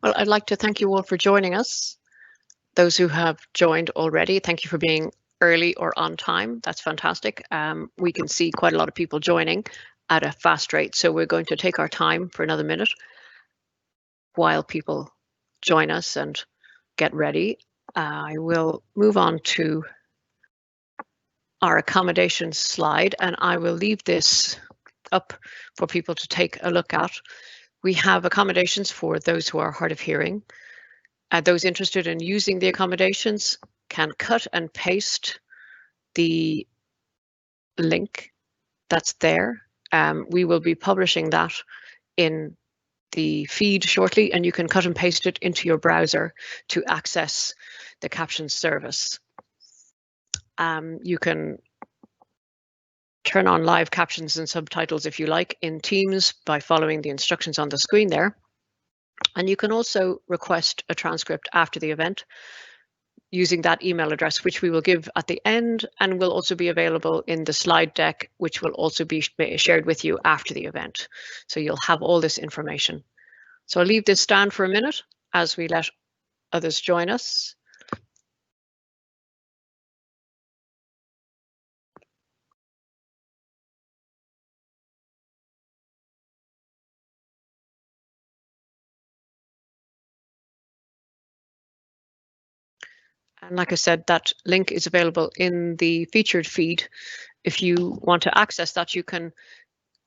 Well, I'd like to thank you all for joining us. Those who have joined already, thank you for being early or on time. That's fantastic. We can see quite a lot of people joining at a fast rate, so we're going to take our time for another minute while people join us and get ready. I will move on to our accommodations slide, and I will leave this up for people to take a look at. We have accommodations for those who are hard of hearing. Those interested in using the accommodations can cut and paste the link that's there. We will be publishing that in the feed shortly, and you can cut and paste it into your browser to access the captions service. You can turn on live captions and subtitles if you like in Teams by following the instructions on the screen there. And you can also request a transcript after the event using that email address, which we will give at the end, and will also be available in the slide deck, which will also be shared with you after the event. So you'll have all this information. So I'll leave this stand for a minute as we let others join us. And like I said, that link is available in the featured feed. If you want to access that, you can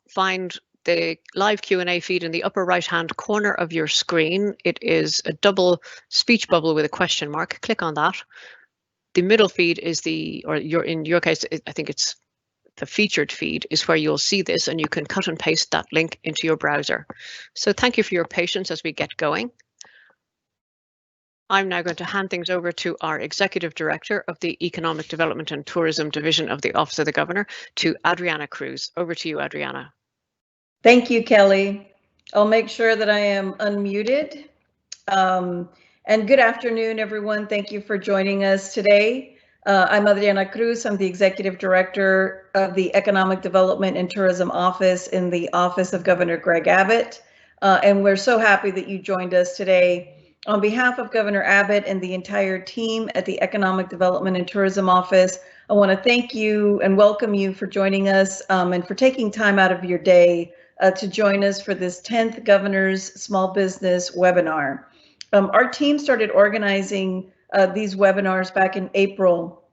find the live Q&A feed in the upper right-hand corner of your screen. It is a double speech bubble with a question mark. Click on that. The middle feed is in your case, I think it's the featured feed is where you'll see this, and you can cut and paste that link into your browser. So thank you for your patience as we get going. I'm now going to hand things over to our Executive Director of the Economic Development and Tourism Division of the Office of the Governor, to Adriana Cruz. Over to you, Adriana. Thank you, Kelly. I'll make sure that I am unmuted. And good afternoon, everyone. Thank you for joining us today. I'm Adriana Cruz. I'm the Executive Director of the Economic Development and Tourism Office in the Office of Governor Greg Abbott. And we're so happy that you joined us today. On behalf of Governor Abbott and the entire team at the Economic Development and Tourism Office, I want to thank you and welcome you for joining us and for taking time out of your day to join us for this 10th Governor's Small Business webinar. Our team started organizing these webinars back in April,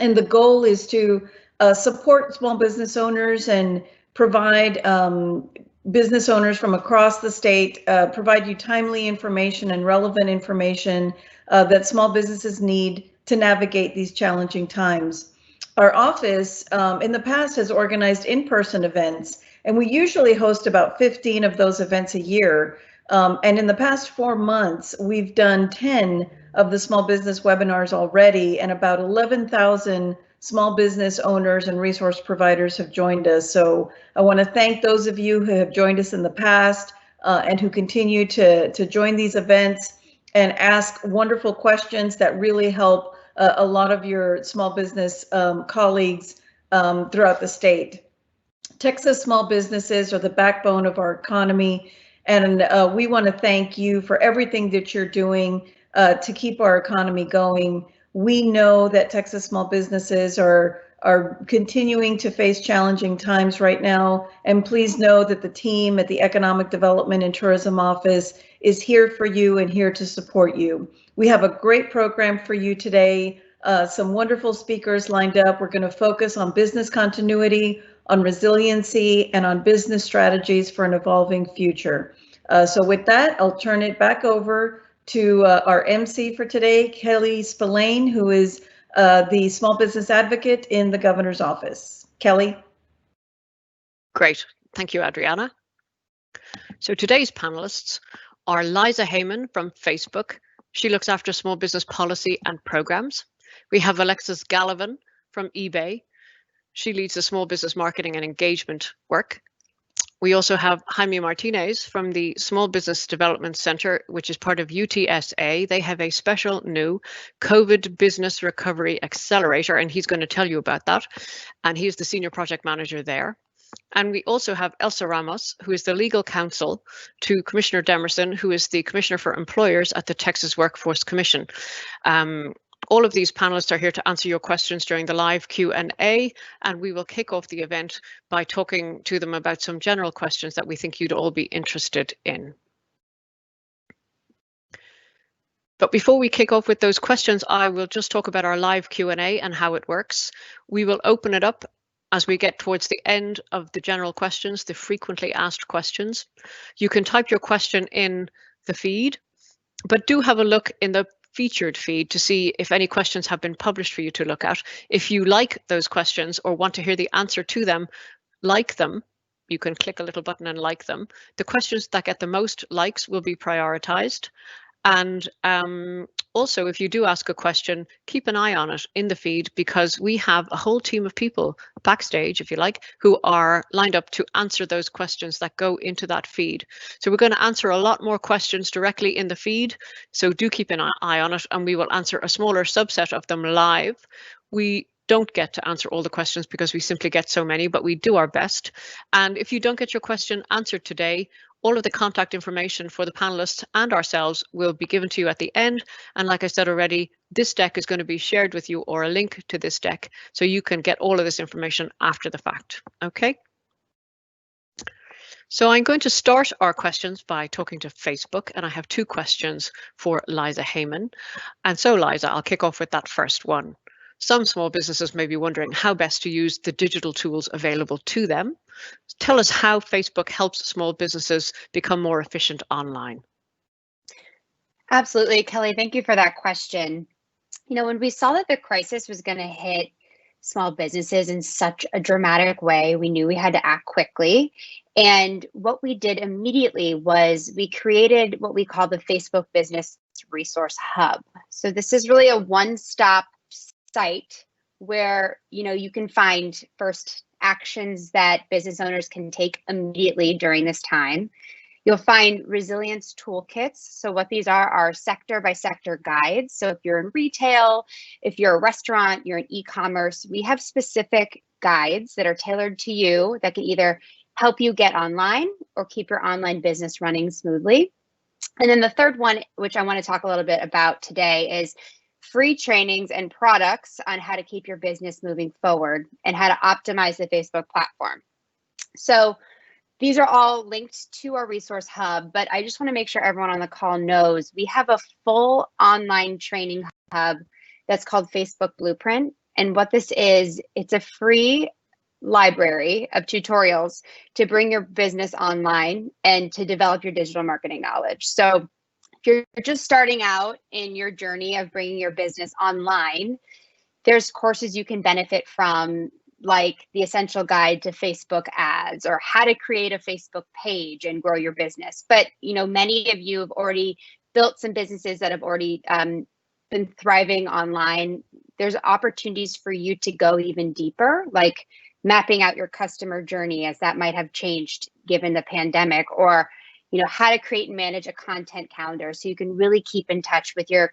and the goal is to support small business owners and provide business owners from across the state, provide you timely information and relevant information that small businesses need to navigate these challenging times. Our office in the past has organized in-person events, and we usually host about 15 of those events a year. And in the past 4 months, we've done 10 of the small business webinars already, and about 11,000 small business owners and resource providers have joined us. So I want to thank those of you who have joined us in the past and who continue to join these events and ask wonderful questions that really help a lot of your small business colleagues throughout the state. Texas small businesses are the backbone of our economy, and we want to thank you for everything that you're doing to keep our economy going. We know that Texas small businesses are continuing to face challenging times right now, and please know that the team at the Economic Development and Tourism Office is here for you and here to support you. We have a great program for you today, some wonderful speakers lined up. We're going to focus on business continuity, on resiliency, and on business strategies for an evolving future. So with that, I'll turn it back over to our MC for today, Kelly Spillane, who is the small business advocate in the governor's office. Kelly. Great. Thank you, Adriana. So today's panelists are Liza Heyman from Facebook. She looks after small business policy and programs. We have Alexis Gallivan from eBay. She leads the small business marketing and engagement work. We also have Jaime Martinez from the Small Business Development Center, which is part of UTSA. They have a special new COVID Business Recovery Accelerator, and he's going to tell you about that. And he's the senior project manager there. And we also have Elsa Ramos, who is the legal counsel to Commissioner Demerson, who is the Commissioner for Employers at the Texas Workforce Commission. All of these panelists are here to answer your questions during the live Q&A, and we will kick off the event by talking to them about some general questions that we think you'd all be interested in. But before we kick off with those questions, I will just talk about our live Q&A and how it works. We will open it up as we get towards the end of the general questions, the frequently asked questions. You can type your question in the feed, but do have a look in the featured feed to see if any questions have been published for you to look at. If you like those questions or want to hear the answer to them, like them, you can click a little button and like them. The questions that get the most likes will be prioritized. And also, if you do ask a question, keep an eye on it in the feed, because we have a whole team of people backstage, if you like, who are lined up to answer those questions that go into that feed. So we're going to answer a lot more questions directly in the feed. So do keep an eye on it, and we will answer a smaller subset of them live. We don't get to answer all the questions because we simply get so many, but we do our best. And if you don't get your question answered today, all of the contact information for the panelists and ourselves will be given to you at the end. And like I said already, this deck is going to be shared with you, or a link to this deck, so you can get all of this information after the fact. Okay. So I'm going to start our questions by talking to Facebook, and I have two questions for Liza Heyman. And so Liza, I'll kick off with that first one. Some small businesses may be wondering how best to use the digital tools available to them. Tell us how Facebook helps small businesses become more efficient online. Absolutely, Kelly. Thank you for that question. You know, when we saw that the crisis was going to hit small businesses in such a dramatic way, we knew we had to act quickly. And what we did immediately was we created what we call the Facebook Business Resource Hub. So this is really a one-stop site where, you know, you can find first actions that business owners can take immediately during this time. You'll find resilience toolkits. So what these are sector by sector guides. So if you're in retail, if you're a restaurant, you're in e-commerce, we have specific guides that are tailored to you that can either help you get online or keep your online business running smoothly. And then the third one, which I want to talk a little bit about today, is free trainings and products on how to keep your business moving forward and how to optimize the Facebook platform. So these are all linked to our resource hub, but I just want to make sure everyone on the call knows we have a full online training hub that's called Facebook Blueprint. And what this is, it's a free library of tutorials to bring your business online and to develop your digital marketing knowledge. So if you're just starting out in your journey of bringing your business online, there's courses you can benefit from, like the Essential Guide to Facebook Ads, or how to create a Facebook page and grow your business. But, you know, many of you have already built some businesses that have already been thriving online. There's opportunities for you to go even deeper, like mapping out your customer journey, as that might have changed given the pandemic, or you know, how to create and manage a content calendar so you can really keep in touch with your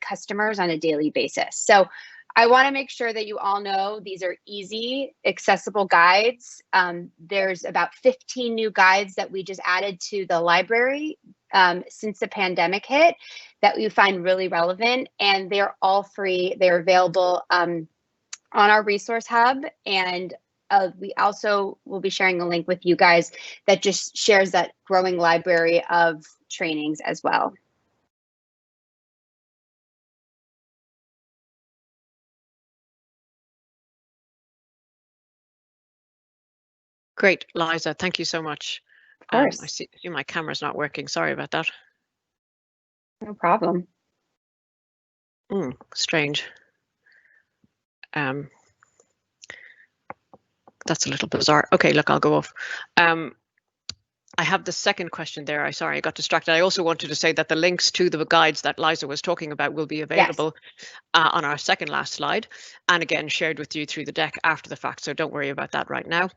customers on a daily basis. So I want to make sure that you all know these are easy, accessible guides. There's about 15 new guides that we just added to the library since the pandemic hit that we find really relevant, and they're all free. They're available on our resource hub, and we also will be sharing a link with you guys that just shares that growing library of trainings as well. Great, Liza, thank you so much. Of course. I see my camera's not working. Sorry about that. No problem. Strange. That's a little bizarre. Okay, look, I'll go off. I have the second question there. Sorry, I got distracted. I also wanted to say that the links to the guides that Liza was talking about will be available on our second last slide, and again shared with you through the deck after the fact, so don't worry about that right now.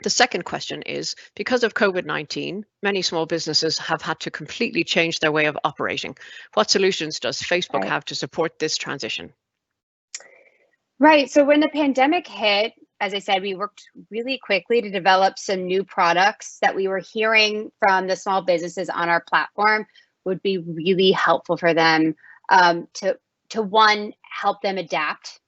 The second question is, because of COVID-19, many small businesses have had to completely change their way of operating. What solutions does Facebook have to support this transition? Right, so when the pandemic hit, as I said, we worked really quickly to develop some new products that we were hearing from the small businesses on our platform would be really helpful for them to one, help them adapt,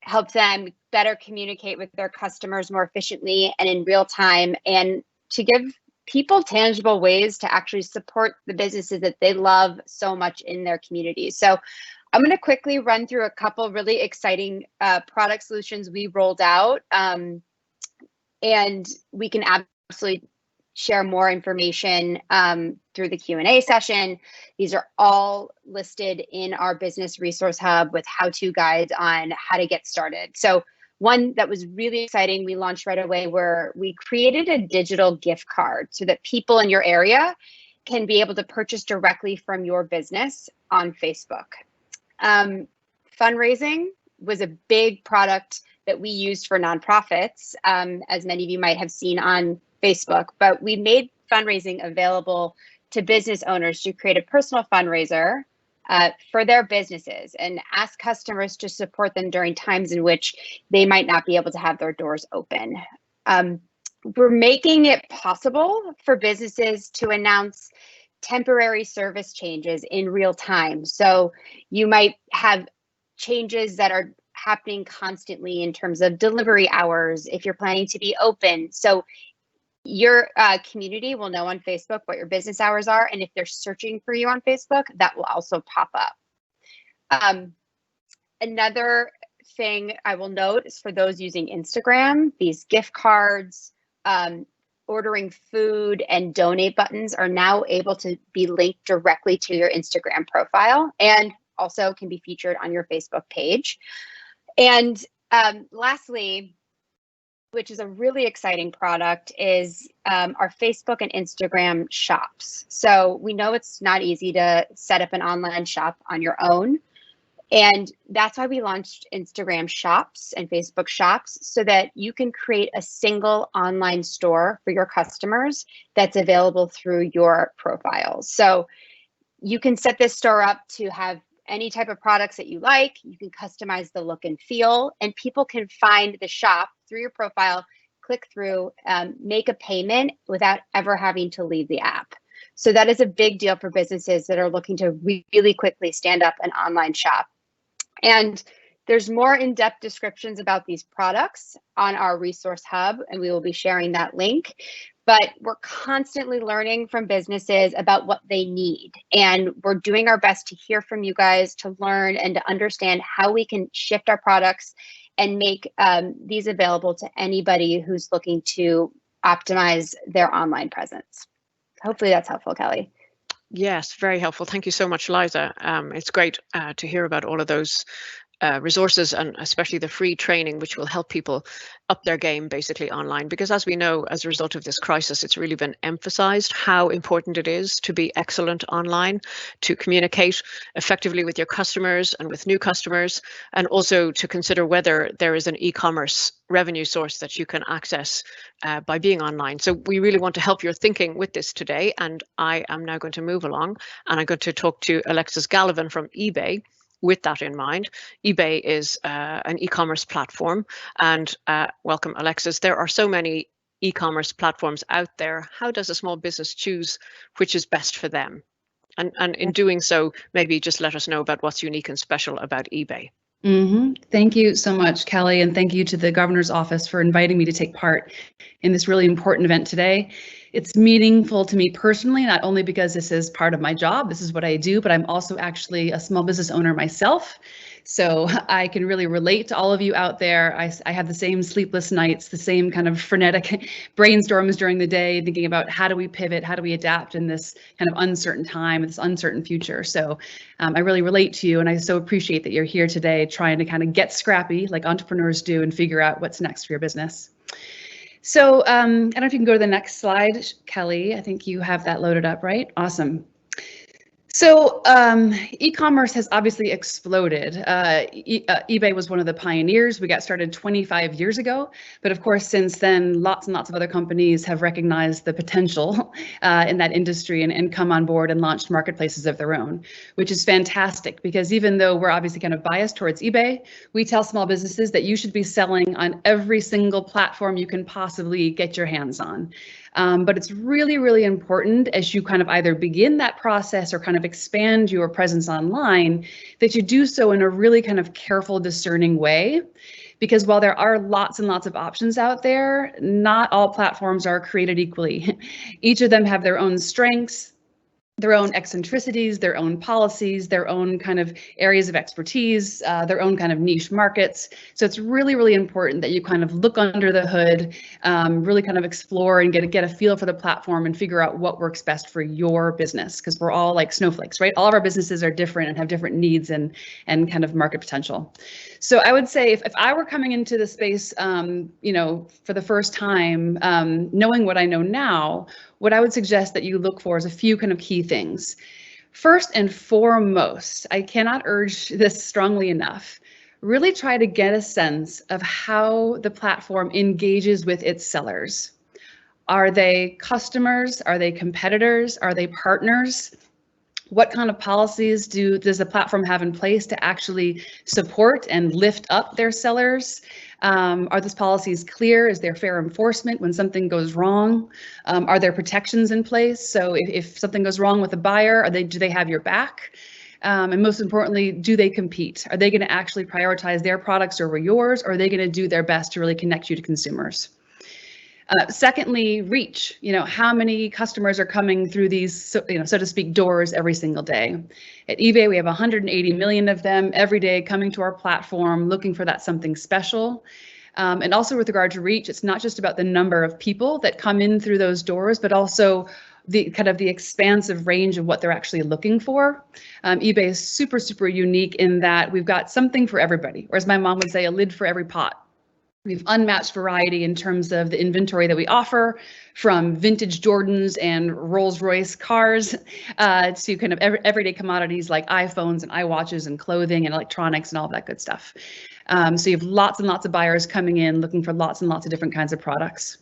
help them better communicate with their customers more efficiently and in real time, and to give people tangible ways to actually support the businesses that they love so much in their communities. So I'm going to quickly run through a couple really exciting product solutions we rolled out, and we can absolutely share more information through the Q&A session. These are all listed in our business resource hub with how-to guides on how to get started. So one that was really exciting, we launched right away, where we created a digital gift card so that people in your area can be able to purchase directly from your business on Facebook. Fundraising was a big product that we used for nonprofits, as many of you might have seen on Facebook, but we made fundraising available to business owners to create a personal fundraiser for their businesses and ask customers to support them during times in which they might not be able to have their doors open. We're making it possible for businesses to announce temporary service changes in real time. So you might have changes that are happening constantly in terms of delivery hours if you're planning to be open. So your community will know on Facebook what your business hours are, and if they're searching for you on Facebook, that will also pop up. Another thing I will note is for those using Instagram, these gift cards, ordering food, and donate buttons are now able to be linked directly to your Instagram profile and also can be featured on your Facebook page. And lastly, which is a really exciting product, is our Facebook and Instagram shops. So we know it's not easy to set up an online shop on your own. And that's why we launched Instagram shops and Facebook shops, so that you can create a single online store for your customers that's available through your profiles. So you can set this store up to have any type of products that you like. You can customize the look and feel, and people can find the shop through your profile, click through, make a payment without ever having to leave the app. So that is a big deal for businesses that are looking to really quickly stand up an online shop. And there's more in-depth descriptions about these products on our resource hub, and we will be sharing that link. But we're constantly learning from businesses about what they need. And we're doing our best to hear from you guys, to learn and to understand how we can shift our products and make these available to anybody who's looking to optimize their online presence. Hopefully that's helpful, Kelly. Yes, very helpful. Thank you so much, Liza. It's great to hear about all of those resources, and especially the free training, which will help people up their game basically online. Because as we know, as a result of this crisis, it's really been emphasized how important it is to be excellent online, to communicate effectively with your customers and with new customers, and also to consider whether there is an e-commerce revenue source that you can access by being online. So we really want to help your thinking with this today. And I am now going to move along, and I'm going to talk to Alexis Gallivan from eBay. With that in mind, eBay is an e-commerce platform, and welcome, Alexis. There are so many e-commerce platforms out there. How does a small business choose which is best for them? And in doing so, maybe just let us know about what's unique and special about eBay. Thank you so much, Kelly, and thank you to the Governor's Office for inviting me to take part in this really important event today. It's meaningful to me personally, not only because this is part of my job, this is what I do, but I'm also actually a small business owner myself. So I can really relate to all of you out there. I have the same sleepless nights, the same kind of frenetic brainstorms during the day, thinking about how do we pivot, how do we adapt in this kind of uncertain time, this uncertain future. So I really relate to you, and I so appreciate that you're here today trying to kind of get scrappy like entrepreneurs do and figure out what's next for your business. So I don't know if you can go to the next slide, Kelly. I think you have that loaded up, right? Awesome. So e-commerce has obviously exploded. eBay was one of the pioneers. We got started 25 years ago, but of course, since then, lots and lots of other companies have recognized the potential in that industry and come on board and launched marketplaces of their own, which is fantastic because even though we're obviously kind of biased towards eBay, we tell small businesses that you should be selling on every single platform you can possibly get your hands on. But it's really, really important as you kind of either begin that process or kind of expand your presence online that you do so in a really kind of careful, discerning way. Because while there are lots and lots of options out there, not all platforms are created equally. Each of them have their own strengths, their own eccentricities, their own policies, their own kind of areas of expertise, their own kind of niche markets. So it's really, really important that you kind of look under the hood, really kind of explore and get a feel for the platform and figure out what works best for your business, because we're all like snowflakes, right? All of our businesses are different and have different needs and kind of market potential. So I would say if I were coming into the space, you know, for the first time, knowing what I know now, what I would suggest that you look for is a few kind of key things. First and foremost, I cannot urge this strongly enough, really try to get a sense of how the platform engages with its sellers. Are they customers? Are they competitors? Are they partners? What kind of policies does the platform have in place to actually support and lift up their sellers? Are those policies clear? Is there fair enforcement when something goes wrong? Are there protections in place? So if something goes wrong with a buyer, do they have your back? And most importantly, do they compete? Are they going to actually prioritize their products over yours, or are they going to do their best to really connect you to consumers? Secondly, reach. You know, how many customers are coming through these, so to speak, doors every single day? At eBay, we have 180 million of them every day coming to our platform, looking for that something special. And also with regard to reach, it's not just about the number of people that come in through those doors, but also the kind of the expansive range of what they're actually looking for. eBay is super, super unique in that we've got something for everybody, or as my mom would say, a lid for every pot. We have unmatched variety in terms of the inventory that we offer, from vintage Jordans and Rolls-Royce cars to kind of everyday commodities like iPhones and iWatches and clothing and electronics and all of that good stuff. So you have lots and lots of buyers coming in looking for lots and lots of different kinds of products.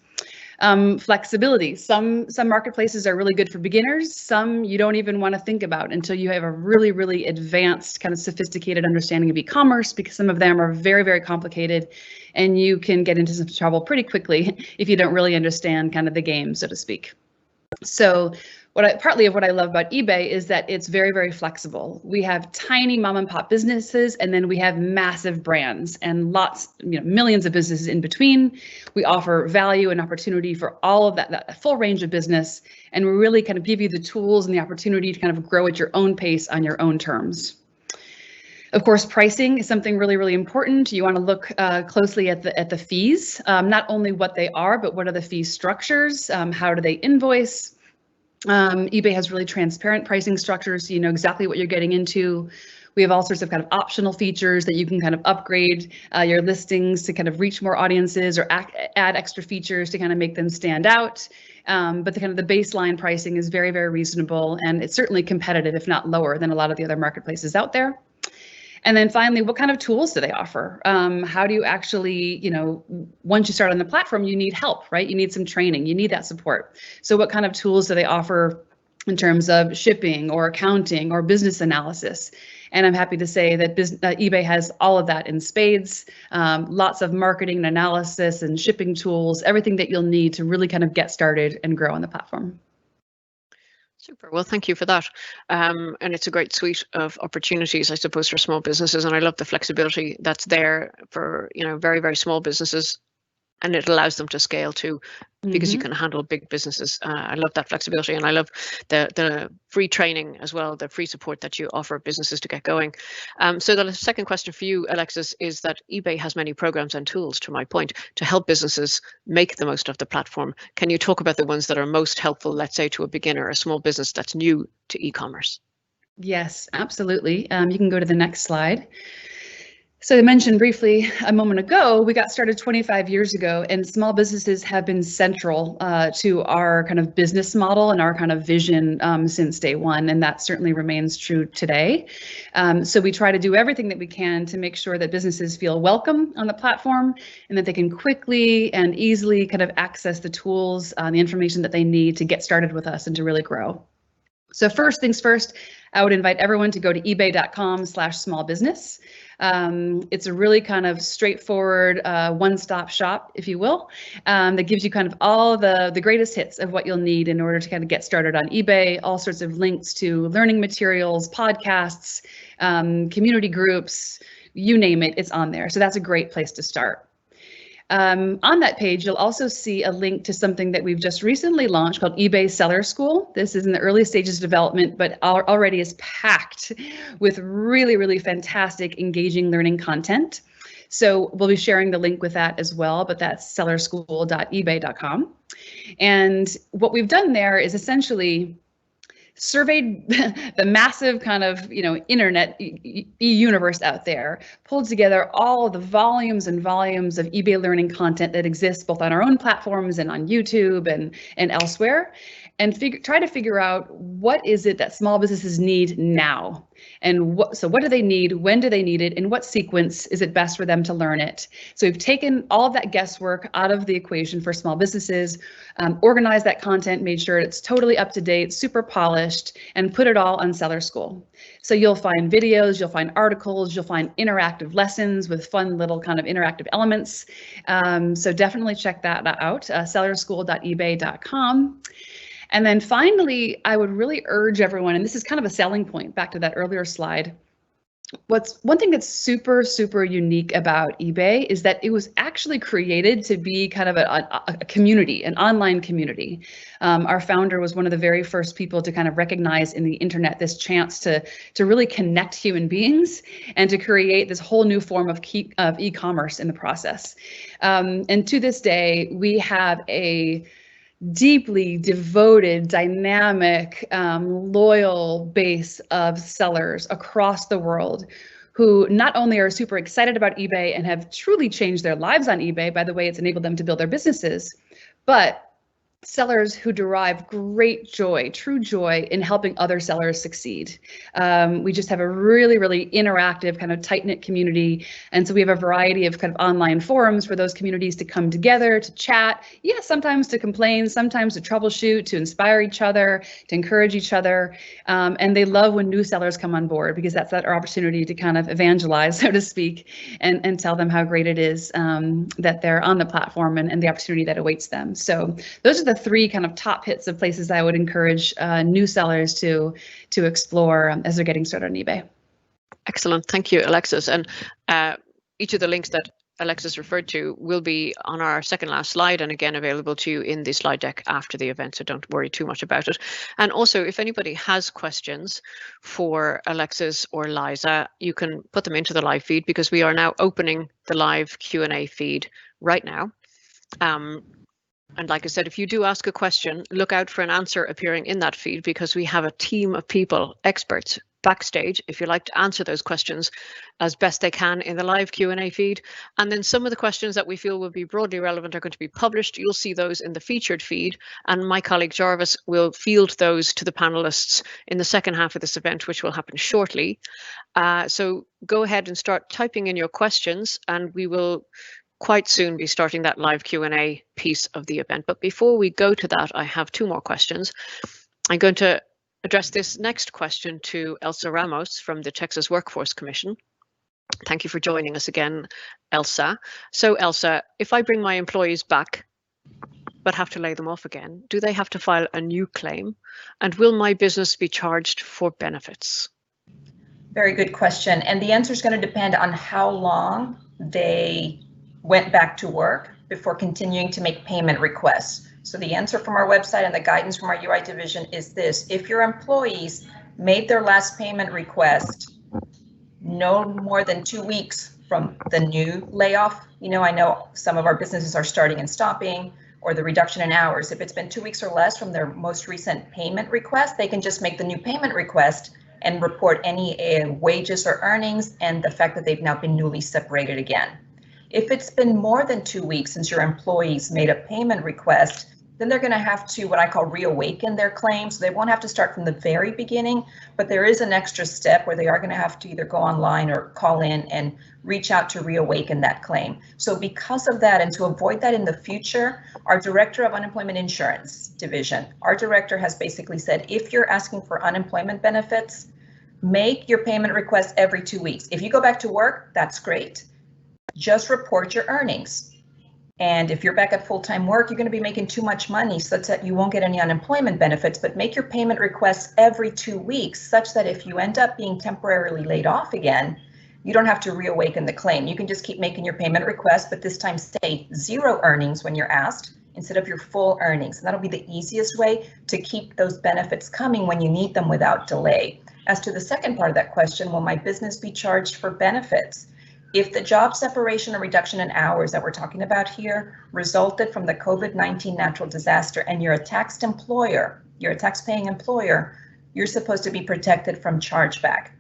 Flexibility. Some marketplaces are really good for beginners. Some you don't even want to think about until you have a really, really advanced kind of sophisticated understanding of e-commerce, because some of them are very, very complicated and you can get into some trouble pretty quickly if you don't really understand kind of the game, so to speak. So partly of what I love about eBay is that it's very, very flexible. We have tiny mom and pop businesses, and then we have massive brands and lots, millions of businesses in between. We offer value and opportunity for all of that full range of business, and we really kind of give you the tools and the opportunity to kind of grow at your own pace on your own terms. Of course, pricing is something really, really important. You want to look closely at the fees, not only what they are, but what are the fee structures? How do they invoice? eBay has really transparent pricing structures, so you know exactly what you're getting into. We have all sorts of kind of optional features that you can kind of upgrade your listings to kind of reach more audiences, or add extra features to kind of make them stand out. But the baseline pricing is very, very reasonable, and it's certainly competitive, if not lower, than a lot of the other marketplaces out there. And then finally, what kind of tools do they offer? How do you actually, once you start on the platform, you need help, right? You need some training, you need that support. So what kind of tools do they offer in terms of shipping or accounting or business analysis? And I'm happy to say that eBay has all of that in spades, lots of marketing and analysis and shipping tools, everything that you'll need to really kind of get started and grow on the platform. Super. Well, thank you for that. And it's a great suite of opportunities, I suppose, for small businesses. And I love the flexibility that's there for, very, very small businesses. And it allows them to scale too, because you can handle big businesses. I love that flexibility, and I love the free training as well, the free support that you offer businesses to get going. So the second question for you, Alexis, is that eBay has many programs and tools, to my point, to help businesses make the most of the platform. Can you talk about the ones that are most helpful, let's say, to a beginner, a small business that's new to e-commerce? Yes, absolutely. You can go to the next slide. So I mentioned briefly a moment ago, we got started 25 years ago, and small businesses have been central to our kind of business model and our kind of vision since day one, and that certainly remains true today. So we try to do everything that we can to make sure that businesses feel welcome on the platform and that they can quickly and easily kind of access the tools, the information that they need to get started with us and to really grow. So first things first, I would invite everyone to go to ebay.com/smallbusiness. It's a really kind of straightforward one-stop shop, if you will, that gives you kind of all the greatest hits of what you'll need in order to kind of get started on eBay, all sorts of links to learning materials, podcasts, community groups, you name it, it's on there. So that's a great place to start. On that page, you'll also see a link to something that we've just recently launched called eBay Seller School. This is in the early stages of development, but already is packed with really, really fantastic, engaging learning content. So we'll be sharing the link with that as well, but that's sellerschool.ebay.com. And what we've done there is essentially surveyed the massive kind of, internet universe out there, pulled together all the volumes and volumes of eBay learning content that exists both on our own platforms and on YouTube and elsewhere, and try to figure out what is it that small businesses need now. And what do they need? When do they need it? In what sequence is it best for them to learn it? So we've taken all of that guesswork out of the equation for small businesses, organized that content, made sure it's totally up to date, super polished, and put it all on Seller School. So you'll find videos, you'll find articles, you'll find interactive lessons with fun little kind of interactive elements. So definitely check that out, sellerschool.ebay.com. And then finally, I would really urge everyone, and this is kind of a selling point back to that earlier slide. One thing that's super, super unique about eBay is that it was actually created to be kind of a community, an online community. Our founder was one of the very first people to kind of recognize in the internet this chance to really connect human beings and to create this whole new form of e-commerce in the process. And to this day, we have a deeply devoted, dynamic, loyal base of sellers across the world who not only are super excited about eBay and have truly changed their lives on eBay by the way it's enabled them to build their businesses, but sellers who derive great joy, true joy in helping other sellers succeed. We just have a really, really interactive kind of tight-knit community. And so we have a variety of kind of online forums for those communities to come together, to chat, sometimes to complain, sometimes to troubleshoot, to inspire each other, to encourage each other. And they love when new sellers come on board because that's our opportunity to kind of evangelize, so to speak, and tell them how great it is that they're on the platform and the opportunity that awaits them. So those are the three kind of top hits of places I would encourage new sellers to explore as they're getting started on eBay. Excellent, thank you, Alexis. And each of the links that Alexis referred to will be on our second last slide and again available to you in the slide deck after the event, so don't worry too much about it. And also, if anybody has questions for Alexis or Liza, you can put them into the live feed because we are now opening the live Q&A feed right now. And like I said, if you do ask a question, look out for an answer appearing in that feed because we have a team of people, experts, backstage, if you like, to answer those questions as best they can in the live Q&A feed. And then some of the questions that we feel will be broadly relevant are going to be published. You'll see those in the featured feed, and my colleague Jarvis will field those to the panelists in the second half of this event, which will happen shortly. So go ahead and start typing in your questions, and we will quite soon be starting that live Q&A piece of the event. But before we go to that, I have two more questions. I'm going to address this next question to Elsa Ramos from the Texas Workforce Commission. Thank you for joining us again, Elsa. So Elsa, if I bring my employees back but have to lay them off again, do they have to file a new claim? And will my business be charged for benefits? Very good question. And the answer is going to depend on how long they went back to work before continuing to make payment requests. So the answer from our website and the guidance from our UI division is this: if your employees made their last payment request no more than 2 weeks from the new layoff, I know some of our businesses are starting and stopping, or the reduction in hours. If it's been 2 weeks or less from their most recent payment request, they can just make the new payment request and report any wages or earnings and the fact that they've now been newly separated again. If it's been more than 2 weeks since your employees made a payment request, then they're going to have to what I call reawaken their claims. They won't have to start from the very beginning, but there is an extra step where they are going to have to either go online or call in and reach out to reawaken that claim. So because of that, and to avoid that in the future, our Director of Unemployment Insurance Division, our director has basically said, if you're asking for unemployment benefits, make your payment request every 2 weeks. If you go back to work, that's great. Just report your earnings. And if you're back at full-time work, you're going to be making too much money such that you won't get any unemployment benefits, but make your payment requests every 2 weeks such that if you end up being temporarily laid off again, you don't have to reawaken the claim. You can just keep making your payment request, but this time say 0 earnings when you're asked instead of your full earnings. And that'll be the easiest way to keep those benefits coming when you need them without delay. As to the second part of that question, will my business be charged for benefits? If the job separation or reduction in hours that we're talking about here resulted from the COVID-19 natural disaster and you're a taxed employer, you're a tax-paying employer, you're supposed to be protected from chargeback.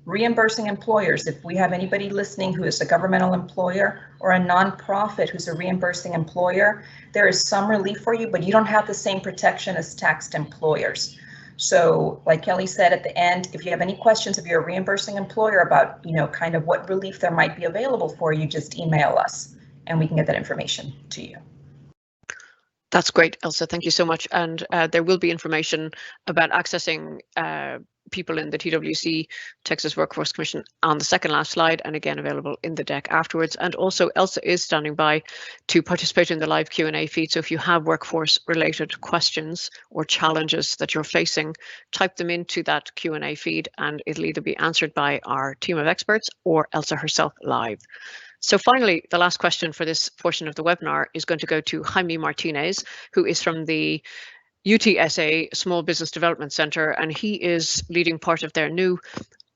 Reimbursing employers, if we have anybody listening who is a governmental employer or a nonprofit who's a reimbursing employer, there is some relief for you, but you don't have the same protection as taxed employers. So like Kelly said at the end, if you have any questions, if you're a reimbursing employer about, kind of what relief there might be available for you, just email us and we can get that information to you. That's great, Elsa. Thank you so much. And there will be information about accessing people in the TWC, Texas Workforce Commission, on the second last slide, and again available in the deck afterwards. And also Elsa is standing by to participate in the live Q&A feed. So if you have workforce related questions or challenges that you're facing, type them into that Q&A feed and it'll either be answered by our team of experts or Elsa herself live. So finally, the last question for this portion of the webinar is going to go to Jaime Martinez, who is from the UTSA Small Business Development Center, and he is leading part of their new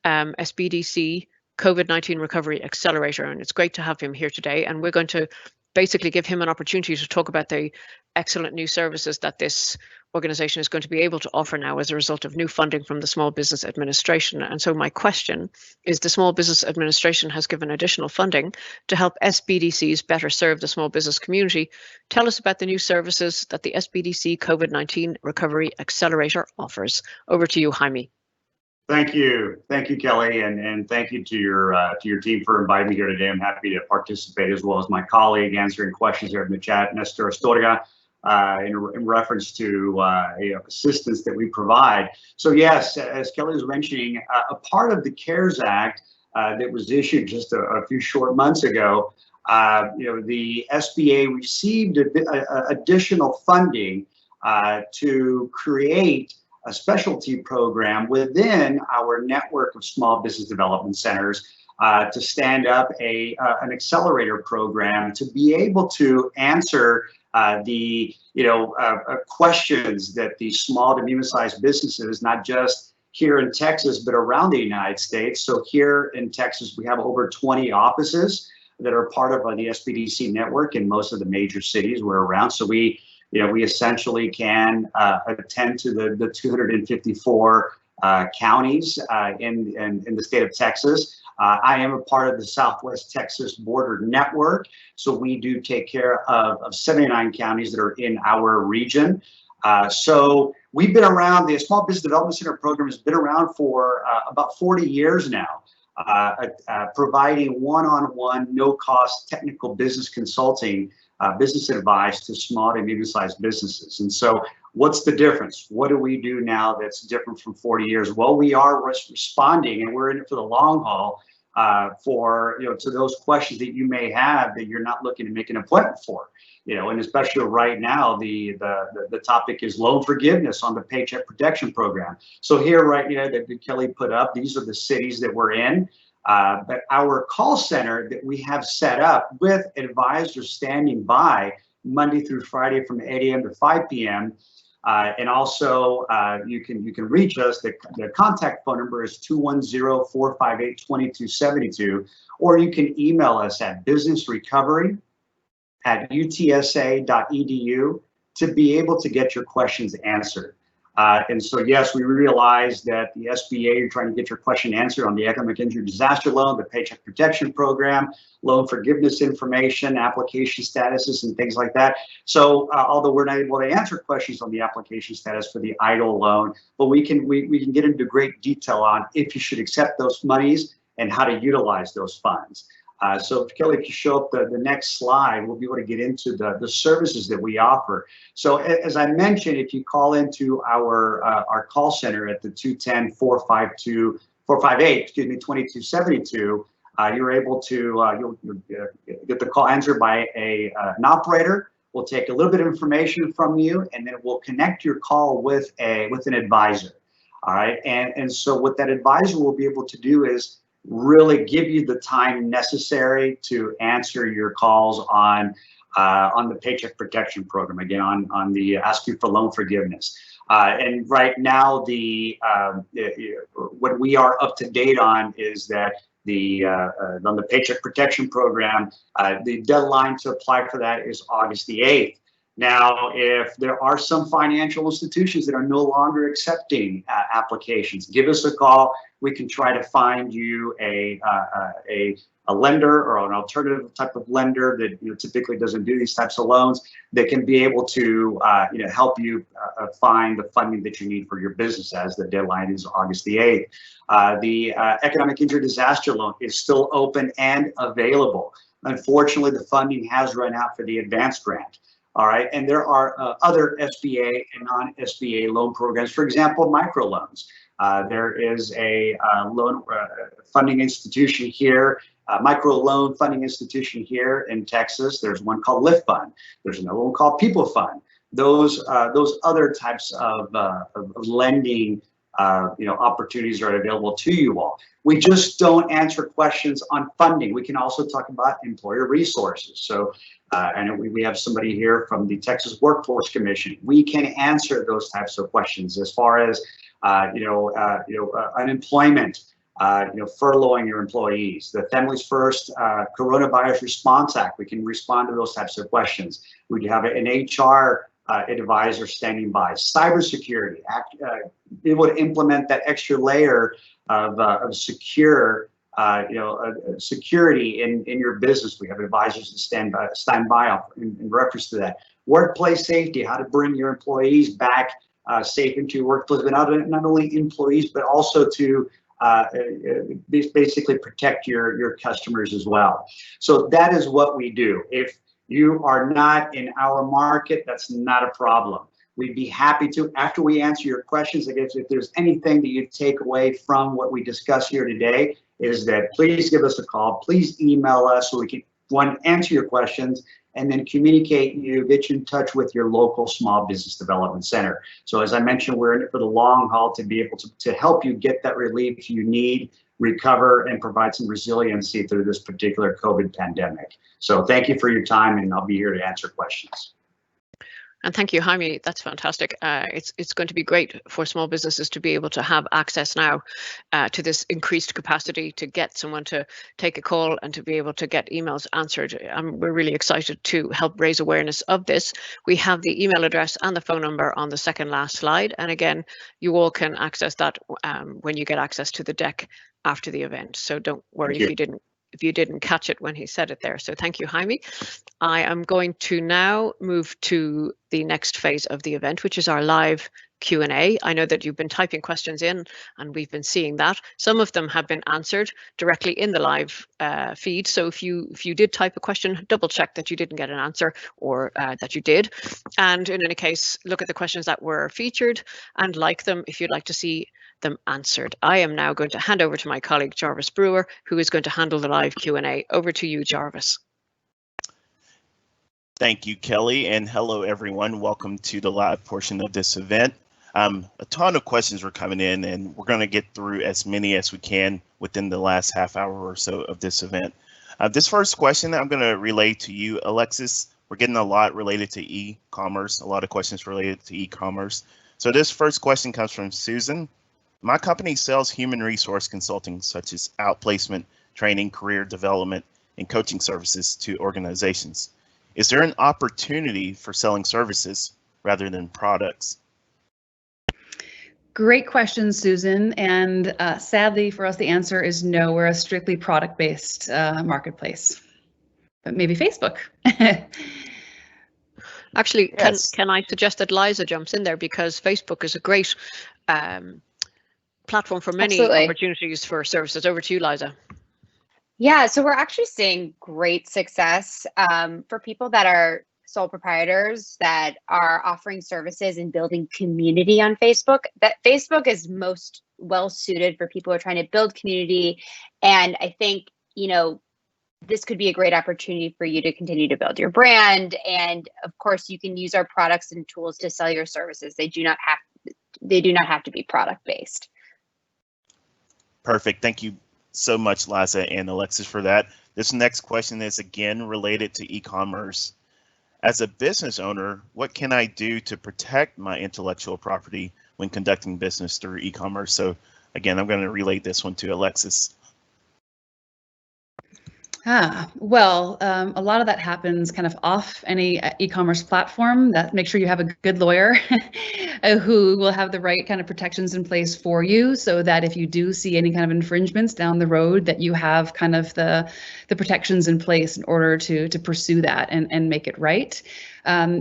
SBDC COVID-19 Recovery Accelerator. And it's great to have him here today. And we're going to basically give him an opportunity to talk about the excellent new services that this organization is going to be able to offer now as a result of new funding from the Small Business Administration. And so my question is, the Small Business Administration has given additional funding to help SBDCs better serve the small business community. Tell us about the new services that the SBDC COVID-19 Recovery Accelerator offers. Over to you, Jaime. Thank you, Kelly, and thank you to your team for inviting me here today. I'm happy to participate, as well as my colleague answering questions here in the chat, Nestor Astorga, in reference to assistance that we provide. So yes, as Kelly was mentioning, a part of the CARES Act that was issued just a few short months ago, the SBA received additional funding to create a specialty program within our network of small business development centers to stand up an accelerator program to be able to answer the questions that the small to medium-sized businesses, not just here in Texas, but around the United States. So here in Texas, we have over 20 offices that are part of the SBDC network in most of the major cities we're around. So we essentially can attend to the 254 counties in the state of Texas. I am a part of the Southwest Texas Border Network, so we do take care of 79 counties that are in our region. So we've been around, the Small Business Development Center program has been around for about 40 years now, providing one-on-one, no-cost technical business consulting, business advice to small to medium-sized businesses. And so what's the difference? What do we do now that's different from 40 years? Well, we are responding, and we're in it for the long haul, to those questions that you may have that you're not looking to make an appointment for. And especially right now, the topic is loan forgiveness on the Paycheck Protection Program. So here, right, that Kelly put up, these are the cities that we're in. But our call center that we have set up with advisors standing by Monday through Friday from 8 a.m. to 5 p.m. And also you can reach us. The contact phone number is 210-458-2272, or you can email us at businessrecovery@utsa.edu to be able to get your questions answered. And so, yes, we realize that the SBA, you're trying to get your question answered on the economic injury disaster loan, the Paycheck Protection Program, loan forgiveness information, application statuses, and things like that. So, although we're not able to answer questions on the application status for the EIDL loan, but we can get into great detail on if you should accept those monies and how to utilize those funds. So Kelly, if you show up the next slide, we'll be able to get into the services that we offer. So as I mentioned, if you call into our call center at the 210-458-2272, you're able to you'll get the call answered by an operator. We'll take a little bit of information from you, and then we'll connect your call with an advisor. All right, and so what that advisor will be able to do is really give you the time necessary to answer your calls on the Paycheck Protection Program, again, on the ask you for loan forgiveness. And right now, what we are up to date on is that on the Paycheck Protection Program, the deadline to apply for that is August the 8th. Now, if there are some financial institutions that are no longer accepting applications, give us a call. We can try to find you a lender or an alternative type of lender that typically doesn't do these types of loans that can be able to help you find the funding that you need for your business, as the deadline is August the 8th. The economic injury disaster loan is still open and available. Unfortunately, the funding has run out for the advanced grant. All right, and there are other SBA and non-SBA loan programs. For example, microloans. There is a loan funding institution here, microloan funding institution here in Texas. There's one called Lift Fund. There's another one called People Fund. Those other types of lending opportunities are available to you all. We just don't answer questions on funding. We can also talk about employer resources. So I know we have somebody here from the Texas Workforce Commission. We can answer those types of questions as far as unemployment, furloughing your employees. The Families First Coronavirus Response Act. We can respond to those types of questions. We have an HR advisor standing by. Cybersecurity, be able to implement that extra layer of security in your business. We have advisors that stand by in reference to that. Workplace safety, how to bring your employees back safe into your workplace, but not only employees, but also to basically protect your customers as well. So that is what we do. If you are not in our market, that's not a problem. We'd be happy to, after we answer your questions, I guess if there's anything that you take away from what we discussed here today, is that please give us a call, please email us so we can, one, answer your questions, and then communicate you, get you in touch with your local small business development center. So as I mentioned, we're in it for the long haul to be able to help you get that relief you need, recover, and provide some resiliency through this particular COVID pandemic. So thank you for your time, and I'll be here to answer questions. And thank you, Jaime. That's fantastic. It's going to be great for small businesses to be able to have access now to this increased capacity to get someone to take a call and to be able to get emails answered. We're really excited to help raise awareness of this. We have the email address and the phone number on the second last slide. And again, you all can access that when you get access to the deck after the event. So don't worry if you didn't catch it when he said it there. So thank you, Jaime. I am going to now move to the next phase of the event, which is our live Q&A. I know that you've been typing questions in and we've been seeing that. Some of them have been answered directly in the live feed. So if you did type a question, double check that you didn't get an answer or that you did. And in any case, look at the questions that were featured and like them if you'd like to see them answered. I am now going to hand over to my colleague Jarvis Brewer, who is going to handle the live Q&A. Over to you, Jarvis. Thank you, Kelly, and hello everyone. Welcome to the live portion of this event. A ton of questions were coming in, and we're going to get through as many as we can within the last half hour or so of this event. This first question I'm going to relay to you, Alexis. We're getting a lot related to e-commerce, a lot of questions related to e-commerce. So this first question comes from Susan. My company sells human resource consulting such as outplacement, training, career development, and coaching services to organizations. Is there an opportunity for selling services rather than products? Great question, Susan. And sadly for us, the answer is no. We're a strictly product-based marketplace, but maybe Facebook. Actually, Yes. can I suggest that Liza jumps in there, because Facebook is a great platform for many Absolutely. opportunities for services. Over to you, Liza. Yeah, so we're actually seeing great success for people that are sole proprietors that are offering services and building community on Facebook. That Facebook is most well suited for people who are trying to build community. And I think, you know, this could be a great opportunity for you to continue to build your brand. And of course, you can use our products and tools to sell your services. They do not have to be product based. Perfect. Thank you so much, Liza and Alexis, for that. This next question is again related to e-commerce. As a business owner, what can I do to protect my intellectual property when conducting business through e-commerce? So again, I'm going to relate this one to Alexis. Well, a lot of that happens kind of off any e-commerce platform. That make sure you have a good lawyer who will have the right kind of protections in place for you, so that if you do see any kind of infringements down the road, that you have kind of the protections in place in order to pursue that and make it right.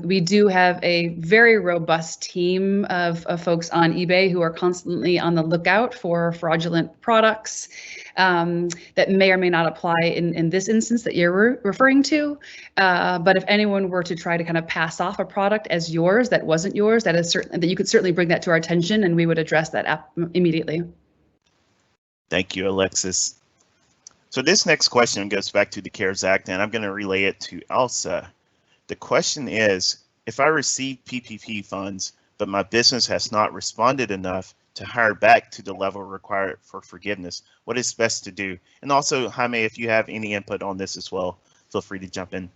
We do have a very robust team of folks on eBay who are constantly on the lookout for fraudulent products that may or may not apply in this instance that you're referring to. But if anyone were to try to kind of pass off a product as yours that wasn't yours, that is certain that you could certainly bring that to our attention, and we would address that immediately. Thank you, Alexis. So this next question goes back to the CARES Act, and I'm going to relay it to Elsa. The question is, if I receive PPP funds, but my business has not responded enough to hire back to the level required for forgiveness, what is best to do? And also, Jaime, if you have any input on this as well, feel free to jump in.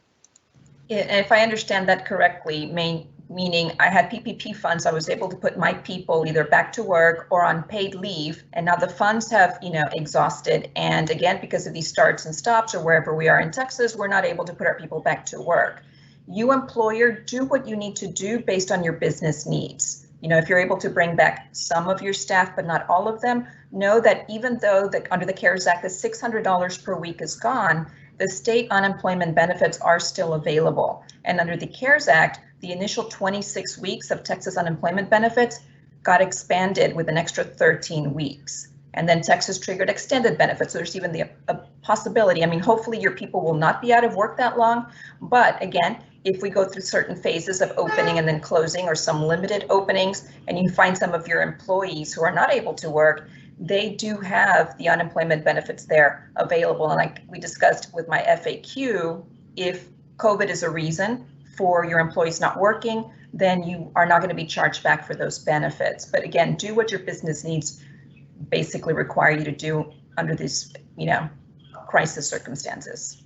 If I understand that correctly, meaning I had PPP funds, I was able to put my people either back to work or on paid leave, and now the funds have, exhausted. And again, because of these starts and stops or wherever we are in Texas, we're not able to put our people back to work. You employer, do what you need to do based on your business needs. If you're able to bring back some of your staff, but not all of them, know that even though under the CARES Act, the $600 per week is gone, the state unemployment benefits are still available. And under the CARES Act, the initial 26 weeks of Texas unemployment benefits got expanded with an extra 13 weeks. And then Texas triggered extended benefits. So there's even a possibility. I mean, hopefully your people will not be out of work that long. But again, if we go through certain phases of opening and then closing, or some limited openings, and you find some of your employees who are not able to work, they do have the unemployment benefits there available. And like we discussed with my FAQ, if COVID is a reason for your employees not working, then you are not going to be charged back for those benefits. But again, do what your business needs basically require you to do under these, crisis circumstances.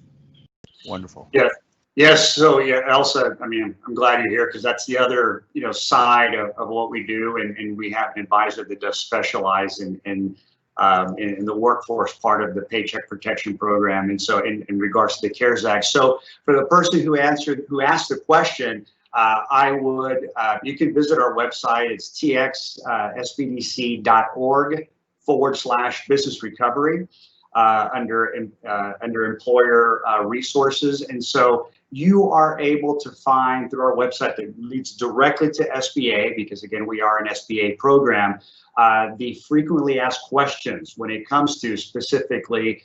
Wonderful. Yeah. Yes. So yeah, Elsa, I mean, I'm glad you're here, because that's the other, side of what we do. And we have an advisor that does specialize in the workforce part of the Paycheck Protection Program. And so in regards to the CARES Act. So for the person who asked the question, you can visit our website. It's txsbdc.org/business recovery under employer resources. And so you are able to find through our website that leads directly to SBA, because again, we are an SBA program, the frequently asked questions when it comes to specifically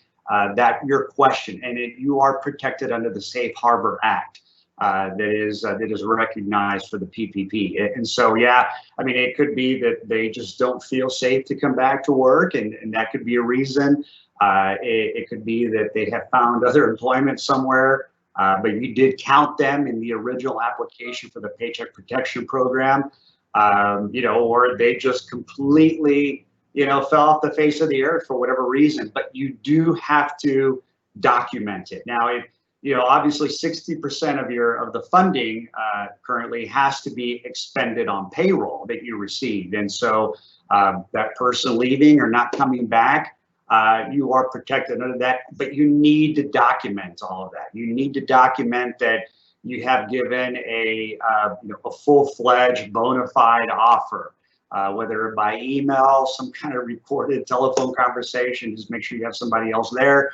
your question, and you are protected under the Safe Harbor Act. That is recognized for the PPP. And so, yeah, I mean, it could be that they just don't feel safe to come back to work, and that could be a reason. It could be that they have found other employment somewhere, but you did count them in the original application for the Paycheck Protection Program, or they just completely, fell off the face of the earth for whatever reason. But you do have to document it. Now, obviously 60% of the funding currently has to be expended on payroll that you received. And so that person leaving or not coming back, you are protected under that, but you need to document all of that. You need to document that you have given a full-fledged bona fide offer. whether by email, some kind of recorded telephone conversation. Just make sure you have somebody else there.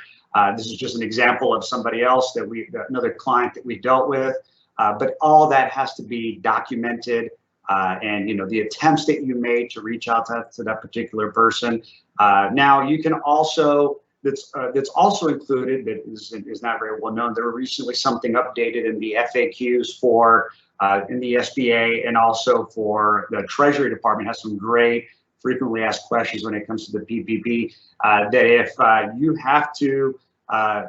This is just an example of somebody else that another client that we dealt with. But all that has to be documented, and the attempts that you made to reach out to that particular person. Now you can also, that's also included, that is not very well known. There were recently something updated in the FAQs for in the SBA, and also for the Treasury Department has some great frequently asked questions when it comes to the PPP. That if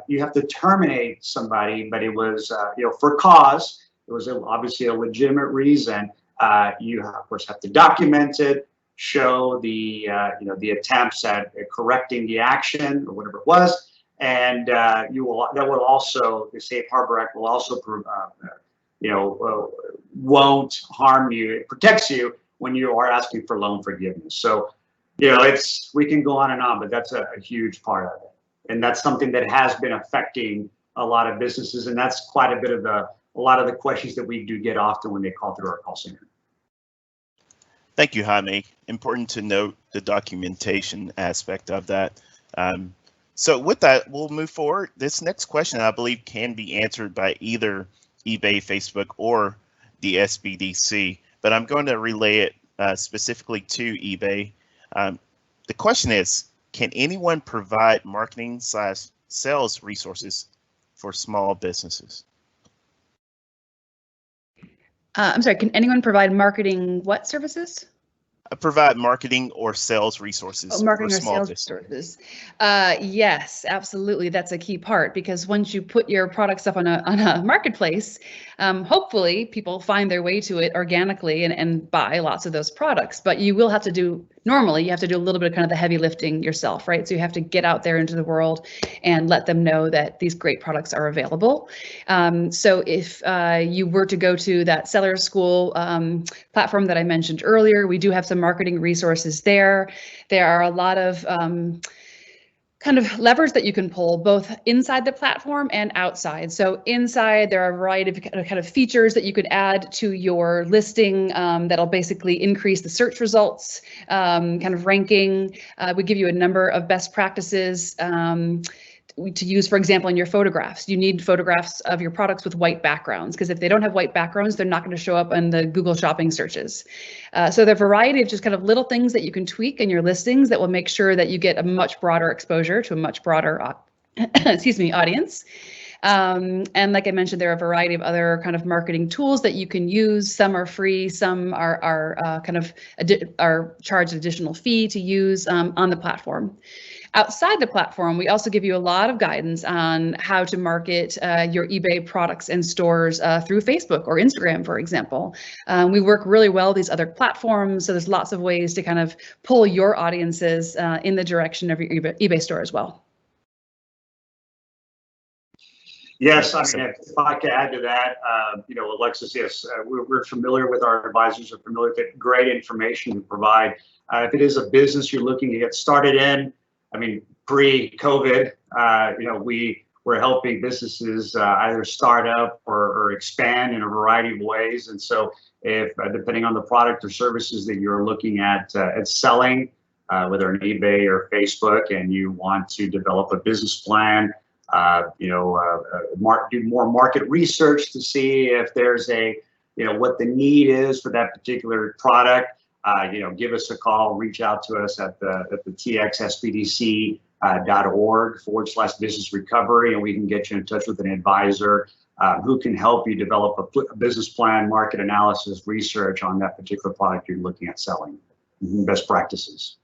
you have to terminate somebody, but it was for cause, it was obviously a legitimate reason. You of course have to document it, show the the attempts at correcting the action or whatever it was, and that will also, the Safe Harbor Act will also won't harm you. It protects you when you are asking for loan forgiveness. So we can go on and on, but that's a huge part of it, and that's something that has been affecting a lot of businesses, and that's quite a bit of a lot of the questions that we do get often when they call through our call center. Thank you, Jaime. Important to note the documentation aspect of that. So with that, we'll move forward. This next question, I believe, can be answered by either eBay, Facebook, or the SBDC, but I'm going to relay it specifically to eBay. The question is, can anyone provide marketing/sales resources for small businesses? I'm sorry, can anyone provide marketing what services? Provide marketing or sales resources. Marketing for or small sales businesses. resources. Yes, absolutely. That's a key part, because once you put your products up on a marketplace, hopefully people find their way to it organically and buy lots of those products. But you will have to do, normally you have to do a little bit of kind of the heavy lifting yourself, right? So you have to get out there into the world and let them know that these great products are available. So if you were to go to that Seller School platform that I mentioned earlier, we do have some marketing resources there. There are a lot of kind of levers that you can pull both inside the platform and outside. So inside, there are a variety of kind of features that you could add to your listing that'll basically increase the search results, kind of ranking. We give you a number of best practices to use, for example, in your photographs. You need photographs of your products with white backgrounds, because if they don't have white backgrounds, they're not going to show up in the Google shopping searches. So there are a variety of just kind of little things that you can tweak in your listings that will make sure that you get a much broader exposure to a much broader audience. And like I mentioned, there are a variety of other kind of marketing tools that you can use. Some are free, some are charged an additional fee to use on the platform. Outside the platform, we also give you a lot of guidance on how to market your eBay products and stores through Facebook or Instagram, for example. We work really well with these other platforms, so there's lots of ways to kind of pull your audiences in the direction of your eBay store as well. Yes, I mean, if I could add to that, Alexis, yes, we're familiar with our advisors, are familiar with it. Great information to provide. If it is a business you're looking to get started in, I mean, pre-COVID, we're helping businesses either start up or expand in a variety of ways. And so if, depending on the product or services that you're looking at selling, whether on eBay or Facebook, and you want to develop a business plan, do more market research to see if there's what the need is for that particular product. Give us a call, reach out to us at the txsbdc.org/business recovery, and we can get you in touch with an advisor who can help you develop a business plan, market analysis, research on that particular product you're looking at selling, best practices.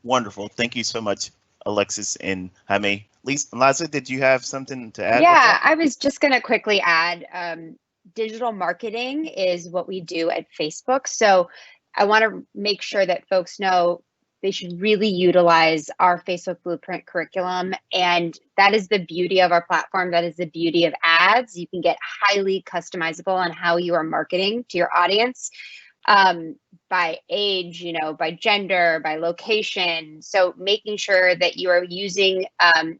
Wonderful. Thank you so much, Alexis and Jaime. Liza, did you have something to add? Yeah, I was just going to quickly add, digital marketing is what we do at Facebook. So I want to make sure that folks know they should really utilize our Facebook Blueprint curriculum. And that is the beauty of our platform. That is the beauty of ads. You can get highly customizable on how you are marketing to your audience. By age, by gender, by location. So making sure that you are using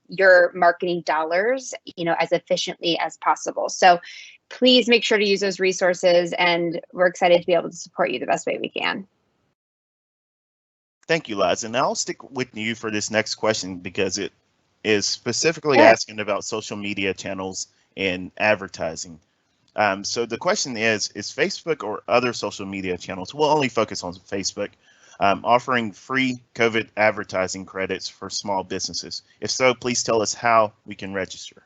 your marketing dollars, as efficiently as possible. So please make sure to use those resources, and we're excited to be able to support you the best way we can. Thank you, Liza. And I'll stick with you for this next question because it is specifically asking about social media channels and advertising. So the question is Facebook or other social media channels, we'll only focus on Facebook, offering free COVID advertising credits for small businesses? If so, please tell us how we can register.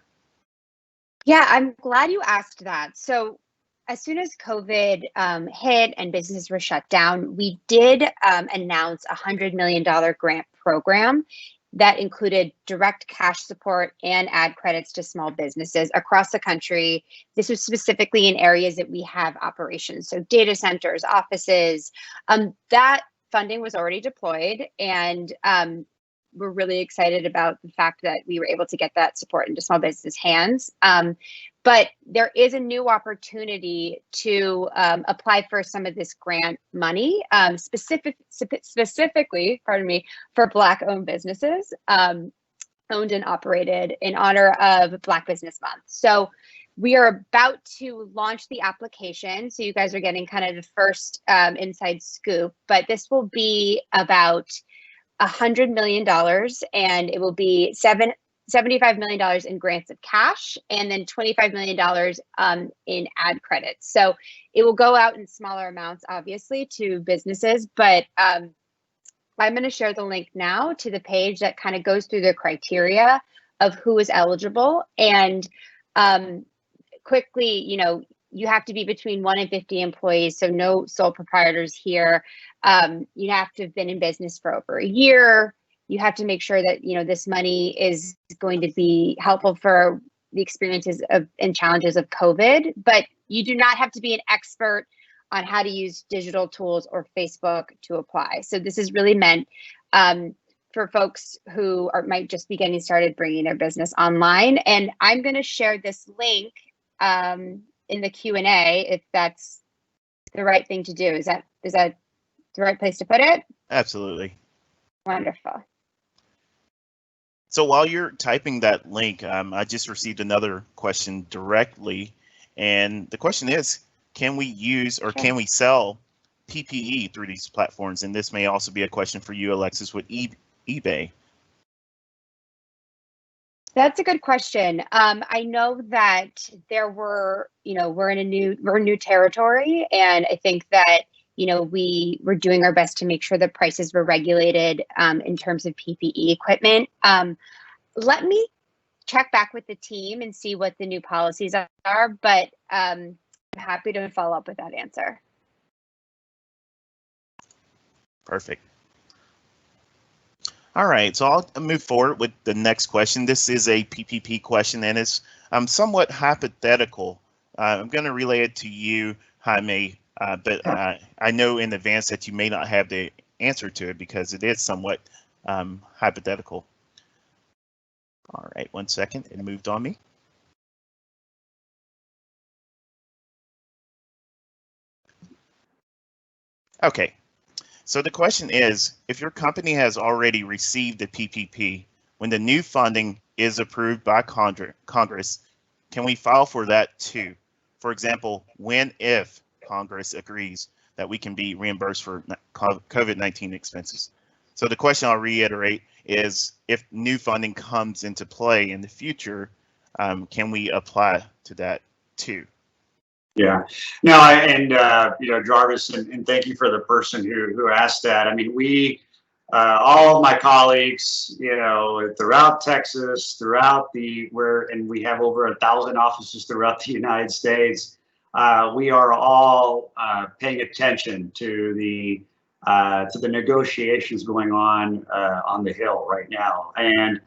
Yeah, I'm glad you asked that. So as soon as COVID hit and businesses were shut down, we did announce a $100 million grant program that included direct cash support and ad credits to small businesses across the country. This was specifically in areas that we have operations, so data centers, offices. That funding was already deployed, and we're really excited about the fact that we were able to get that support into small business hands. But there is a new opportunity to apply for some of this grant money, specifically, pardon me, for Black-owned businesses, owned and operated in honor of Black Business Month. So we are about to launch the application. So you guys are getting kind of the first inside scoop, but this will be about $100 million, and it will be $75 million in grants of cash, and then $25 million in ad credits. So it will go out in smaller amounts, obviously, to businesses, but I'm going to share the link now to the page that kind of goes through the criteria of who is eligible. And quickly, you have to be between 1 and 50 employees, so no sole proprietors here. You have to have been in business for over a year. You have to make sure that this money is going to be helpful for the experiences and challenges of COVID, but you do not have to be an expert on how to use digital tools or Facebook to apply. So this is really meant for folks who might just be getting started bringing their business online. And I'm going to share this link in the Q&A if that's the right thing to do. Is that the right place to put it? Absolutely. Wonderful. So while you're typing that link, I just received another question directly, and the question is, can we use or can we sell PPE through these platforms? And this may also be a question for you, Alexis, with eBay. That's a good question. I know that we're in new territory, and I think that we were doing our best to make sure the prices were regulated in terms of PPE equipment. Let me check back with the team and see what the new policies are, but I'm happy to follow up with that answer. Perfect. All right, so I'll move forward with the next question. This is a PPP question, and it's somewhat hypothetical. I'm going to relay it to you, Jaime, but I know in advance that you may not have the answer to it because it is somewhat hypothetical. All right, 1 second, it moved on me. Okay. So the question is, if your company has already received the PPP, when the new funding is approved by Congress, can we file for that too? For example, if Congress agrees that we can be reimbursed for COVID-19 expenses. So the question I'll reiterate is, if new funding comes into play in the future, can we apply to that too? Yeah, no, Jarvis, and thank you for the person who asked that. I mean, we, all of my colleagues, throughout Texas, and we have over 1,000 offices throughout the United States. We are all paying attention to the negotiations going on the Hill right now, and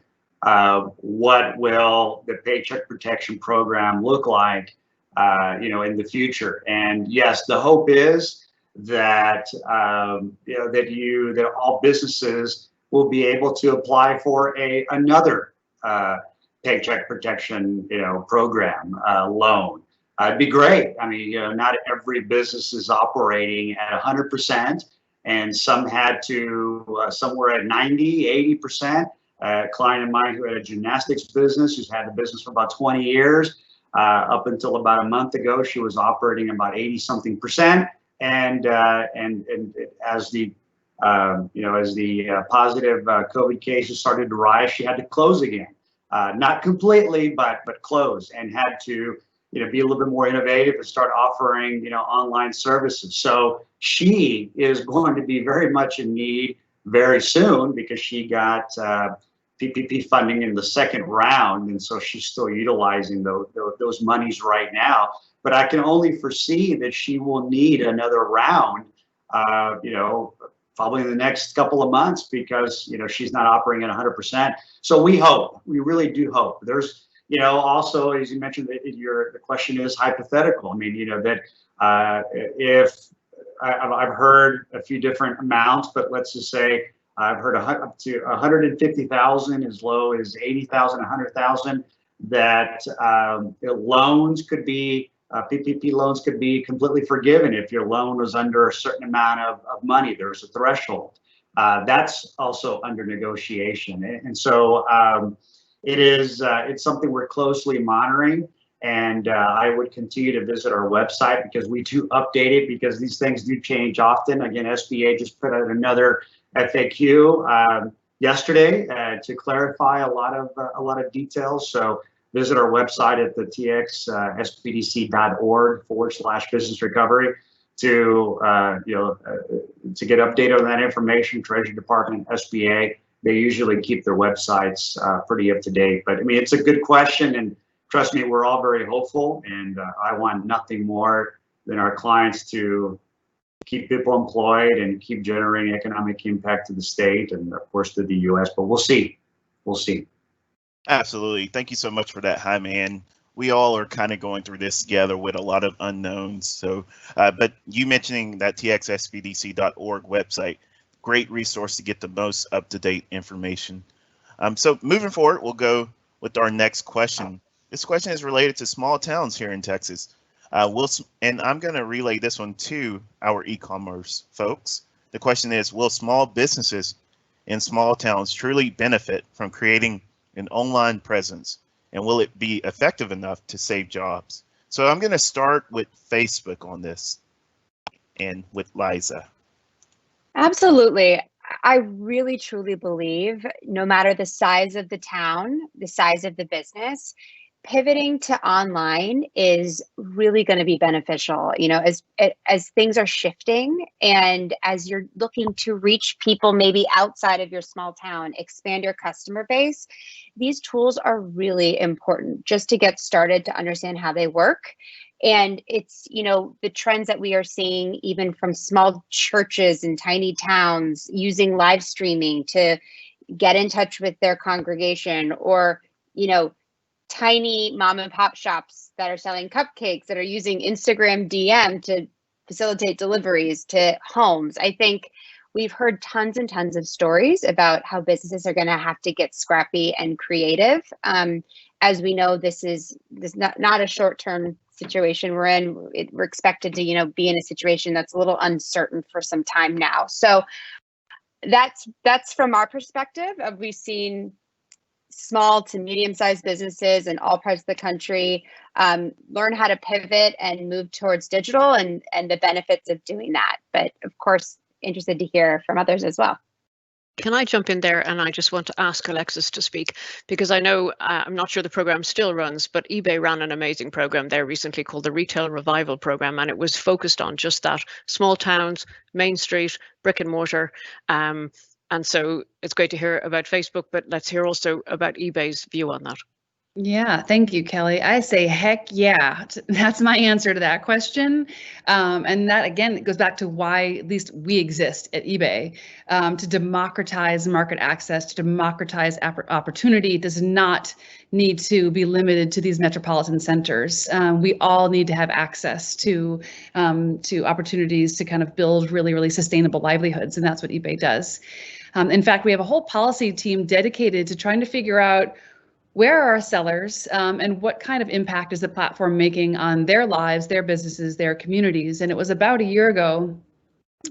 what will the Paycheck Protection Program look like? In the future. And yes, the hope is that that all businesses will be able to apply for another Paycheck Protection program loan. It'd be great. I mean, not every business is operating at 100%, and some had to somewhere at 90, 80%. A client of mine who had a gymnastics business, who's had the business for about 20 years. Up until about a month ago, she was operating about 80-something%, and as the positive COVID cases started to rise, she had to close again. Not completely, but close, and had to be a little bit more innovative and start offering online services. So she is going to be very much in need very soon, because she got PPP funding in the second round, and so she's still utilizing those monies right now. But I can only foresee that she will need another round, probably in the next couple of months, because she's not operating at 100%. So we really do hope. There's also, as you mentioned, the question is hypothetical. I mean, that if I've heard a few different amounts, but let's just say I've heard up to 150,000, as low as 80,000, 100,000, that loans could be, PPP loans could be completely forgiven if your loan was under a certain amount of money. There's a threshold. That's also under negotiation. And so it's something we're closely monitoring. And I would continue to visit our website, because we do update it, because these things do change often. Again, SBA just put out another FAQ yesterday to clarify a lot of details. So visit our website at the txspdc.org/business recovery to get updated on that information. Treasury Department, SBA, they usually keep their websites pretty up to date. But I mean, it's a good question, and trust me, we're all very hopeful, and I want nothing more than our clients to keep people employed and keep generating economic impact to the state and, of course, to the U.S. But we'll see. We'll see. Absolutely. Thank you so much for that, Jaime. And we all are kind of going through this together with a lot of unknowns. So, but you mentioning that txspdc.org website, great resource to get the most up-to-date information. So moving forward, we'll go with our next question. This question is related to small towns here in Texas. And I'm going to relay this one to our e-commerce folks. The question is, will small businesses in small towns truly benefit from creating an online presence? And will it be effective enough to save jobs? So I'm going to start with Facebook on this, and with Liza. Absolutely. I really truly believe, no matter the size of the town, the size of the business, pivoting to online is really going to be beneficial, as things are shifting, and as you're looking to reach people maybe outside of your small town, expand your customer base. These tools are really important just to get started, to understand how they work. And it's, the trends that we are seeing, even from small churches in tiny towns, using live streaming to get in touch with their congregation, or, tiny mom and pop shops that are selling cupcakes that are using Instagram DM to facilitate deliveries to homes. I think we've heard tons and tons of stories about how businesses are going to have to get scrappy and creative. As we know, this is not a short-term situation we're in. We're expected to, be in a situation that's a little uncertain for some time now. So that's from our perspective. We've seen small to medium-sized businesses in all parts of the country learn how to pivot and move towards digital, and the benefits of doing that. But of course, interested to hear from others as well. Can I jump in there? And I just want to ask Alexis to speak, because I know, I'm not sure the program still runs, but eBay ran an amazing program there recently called the Retail Revival Program, and it was focused on just that: small towns, Main Street, brick and mortar. And so it's great to hear about Facebook, but let's hear also about eBay's view on that. Yeah, thank you, Kelly. I say, heck yeah, that's my answer to that question. And that, again, goes back to why at least we exist at eBay, to democratize market access, to democratize opportunity. It does not need to be limited to these metropolitan centers. We all need to have access to opportunities to kind of build really, really sustainable livelihoods, and that's what eBay does. In fact, we have a whole policy team dedicated to trying to figure out where are our sellers, and what kind of impact is the platform making on their lives, their businesses, their communities. And it was about a year ago,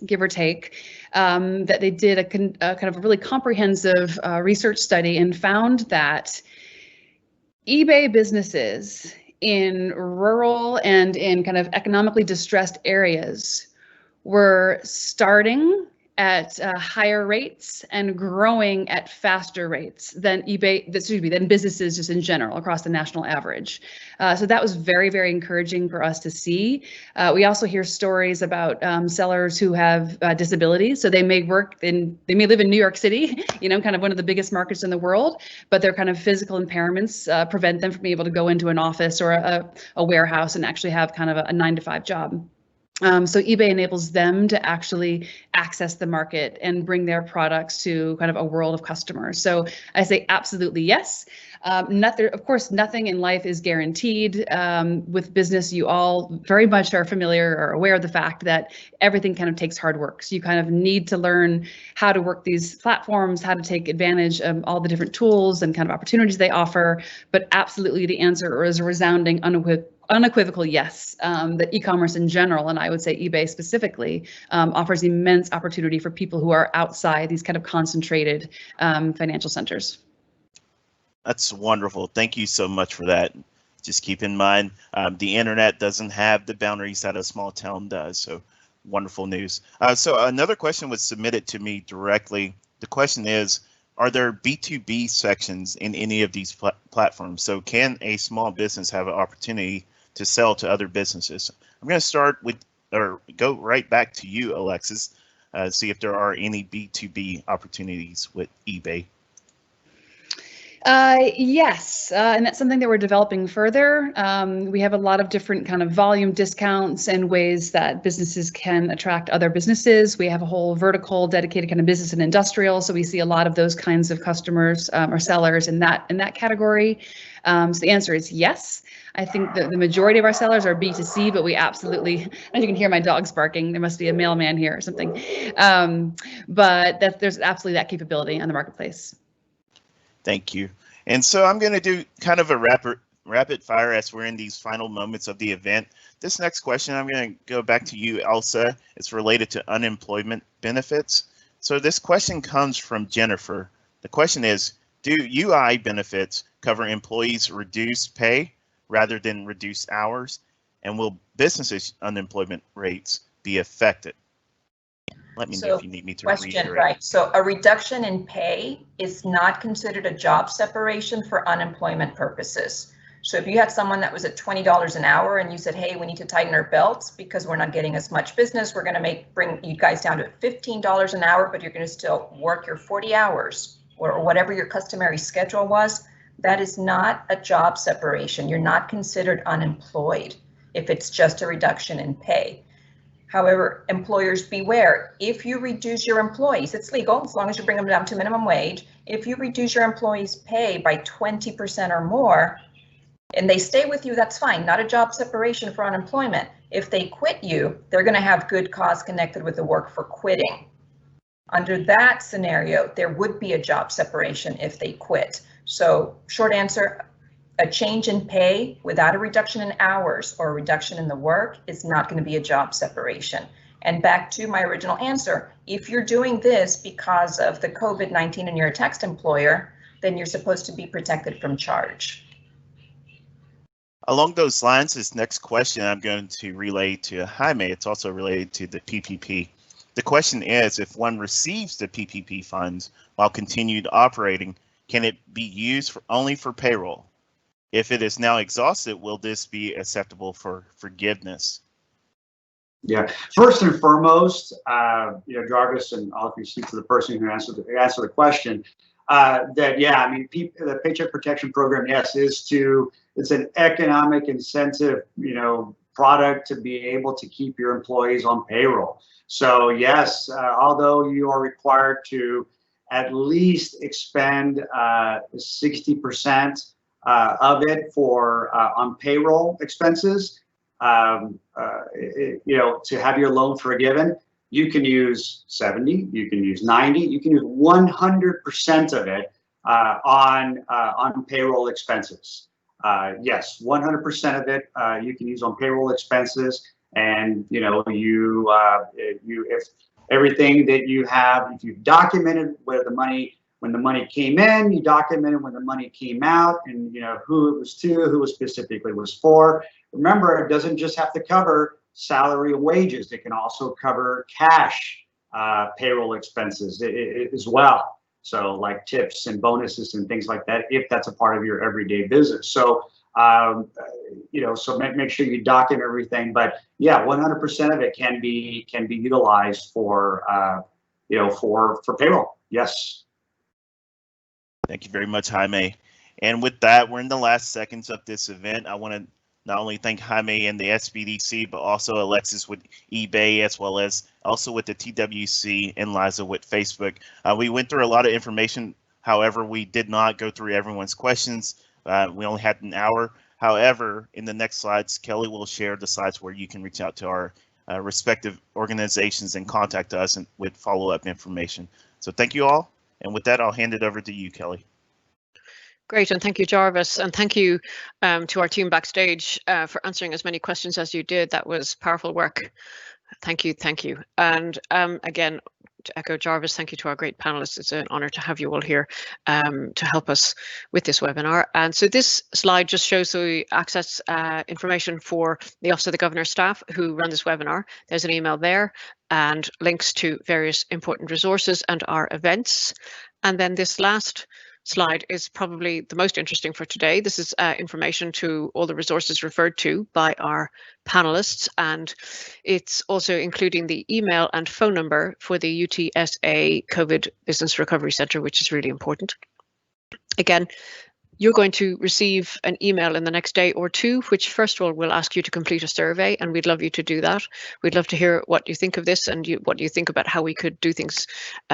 give or take, that they did a kind of a really comprehensive research study and found that eBay businesses in rural and in kind of economically distressed areas were starting at higher rates and growing at faster rates than than businesses just in general across the national average. So that was very, very encouraging for us to see. We also hear stories about sellers who have disabilities. So they may live in New York City, kind of one of the biggest markets in the world, but their kind of physical impairments prevent them from being able to go into an office or a warehouse and actually have kind of a 9-to-5 job. So eBay enables them to actually access the market and bring their products to kind of a world of customers. So I say absolutely yes. Of course, nothing in life is guaranteed. With business, you all very much are familiar or aware of the fact that everything kind of takes hard work. So you kind of need to learn how to work these platforms, how to take advantage of all the different tools and kind of opportunities they offer. But absolutely, the answer is a resounding unequivocal yes, that e-commerce in general, and I would say eBay specifically, offers immense opportunity for people who are outside these kind of concentrated financial centers. That's wonderful. Thank you so much for that. Just keep in mind, the internet doesn't have the boundaries that a small town does. So wonderful news. So another question was submitted to me directly. The question is, are there B2B sections in any of these platforms? So can a small business have an opportunity to sell to other businesses? I'm going to start with, or go right back to you, Alexis, see if there are any B2B opportunities with eBay. Yes, and that's something that we're developing further. We have a lot of different kind of volume discounts and ways that businesses can attract other businesses. We have a whole vertical dedicated kind of business and industrial, so we see a lot of those kinds of customers or sellers in that category. So the answer is yes. I think that the majority of our sellers are B2C, but we absolutely, as you can hear my dogs barking, there must be a mailman here or something. But there's absolutely that capability on the marketplace. Thank you. And so I'm going to do kind of a rapid fire as we're in these final moments of the event. This next question, I'm going to go back to you, Elsa. It's related to unemployment benefits. So this question comes from Jennifer. The question is, do UI benefits cover employees' reduced pay rather than reduced hours? And will businesses' unemployment rates be affected? Let me know if you need me to reiterate. Right. So a reduction in pay is not considered a job separation for unemployment purposes. So if you had someone that was at $20 an hour and you said, hey, we need to tighten our belts because we're not getting as much business, we're going to bring you guys down to $15 an hour, but you're going to still work your 40 hours or whatever your customary schedule was, that is not a job separation. You're not considered unemployed if it's just a reduction in pay. However, employers beware, if you reduce your employees, it's legal as long as you bring them down to minimum wage. If you reduce your employees' pay by 20% or more, and they stay with you, that's fine, not a job separation for unemployment. If they quit you, they're going to have good cause connected with the work for quitting. Under that scenario, there would be a job separation if they quit. So short answer, a change in pay without a reduction in hours or a reduction in the work is not going to be a job separation. And back to my original answer, if you're doing this because of the COVID-19 and you're a text employer, then you're supposed to be protected from charge. Along those lines, this next question I'm going to relay to Jaime. It's also related to the PPP. The question is, if one receives the PPP funds while continued operating, can it be used only for payroll? If it is now exhausted, will this be acceptable for forgiveness? Yeah, first and foremost, Jarvis, and I'll speak to the person who answered the question. The Paycheck Protection Program, yes, it's an economic incentive, product to be able to keep your employees on payroll. So yes, although you are required to at least expend 60% of it for on payroll expenses, to have your loan forgiven, you can use 70, you can use 90, you can use 100% of it on payroll expenses. Yes, 100% of it you can use on payroll expenses, and if everything that you have, if you've documented where the money when the money came in, you documented when the money came out, and who it was to, who it specifically was for. Remember, it doesn't just have to cover salary and wages. It can also cover cash payroll expenses as well. So like tips and bonuses and things like that, if that's a part of your everyday business. So, so make sure you document everything. But yeah, 100% of it can be utilized for, for payroll. Yes. Thank you very much, Jaime. And with that, we're in the last seconds of this event. I want to not only thank Jaime and the SBDC, but also Alexis with eBay, as well as also with the TWC and Liza with Facebook. We went through a lot of information. However, we did not go through everyone's questions. We only had an hour. However, in the next slides, Kelly will share the slides where you can reach out to our respective organizations and contact us and with follow-up information. So thank you all. And with that, I'll hand it over to you, Kelly. Great, and thank you, Jarvis, and thank you to our team backstage for answering as many questions as you did. That was powerful work. Thank you. And again, to echo Jarvis, thank you to our great panelists. It's an honor to have you all here to help us with this webinar. And so this slide just shows the access information for the Office of the Governor staff who run this webinar. There's an email there and links to various important resources and our events. And then this last slide is probably the most interesting for today. This is information to all the resources referred to by our panelists, and it's also including the email and phone number for the UTSA COVID Business Recovery Centre, which is really important. Again, you're going to receive an email in the next day or two, which first of all will ask you to complete a survey, and we'd love you to do that. We'd love to hear what you think of this and what you think about how we could do things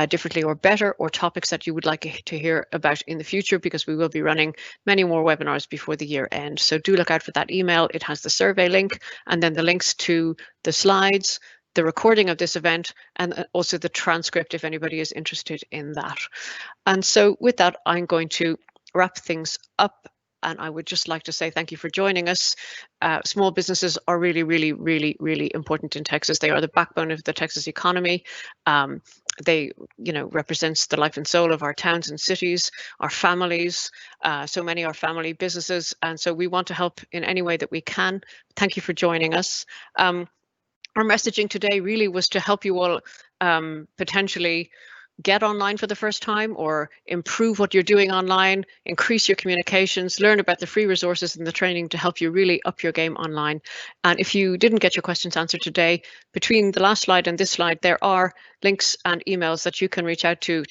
differently or better, or topics that you would like to hear about in the future, because we will be running many more webinars before the year end. So do look out for that email. It has the survey link and then the links to the slides, the recording of this event, and also the transcript if anybody is interested in that. And so with that, I'm going to wrap things up, and I would just like to say thank you for joining us. Small businesses are really, really, really, really important in Texas. They are the backbone of the Texas economy. They, represents the life and soul of our towns and cities, our families. So many are family businesses, and so we want to help in any way that we can. Thank you for joining us. Our messaging today really was to help you all potentially get online for the first time, or improve what you're doing online, increase your communications, learn about the free resources and the training to help you really up your game online. And if you didn't get your questions answered today, between the last slide and this slide, there are links and emails that you can reach out to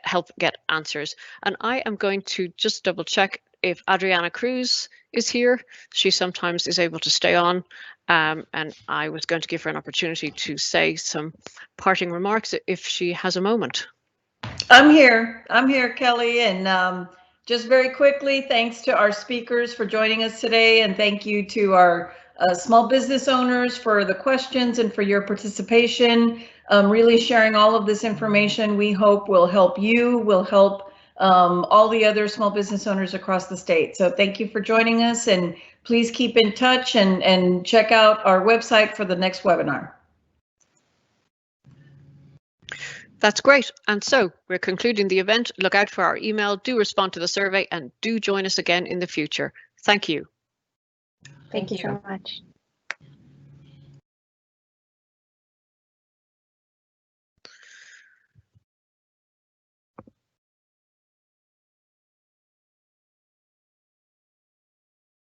help get answers. And I am going to just double check if Adriana Cruz is here. She sometimes is able to stay on. And I was going to give her an opportunity to say some parting remarks if she has a moment. I'm here, Kelly, and just very quickly, thanks to our speakers for joining us today, and thank you to our small business owners for the questions and for your participation. Really sharing all of this information we hope will help you, will help all the other small business owners across the state. So thank you for joining us, and please keep in touch and check out our website for the next webinar. That's great. And so we're concluding the event. Look out for our email, do respond to the survey, and do join us again in the future. Thank you. Thank you so much.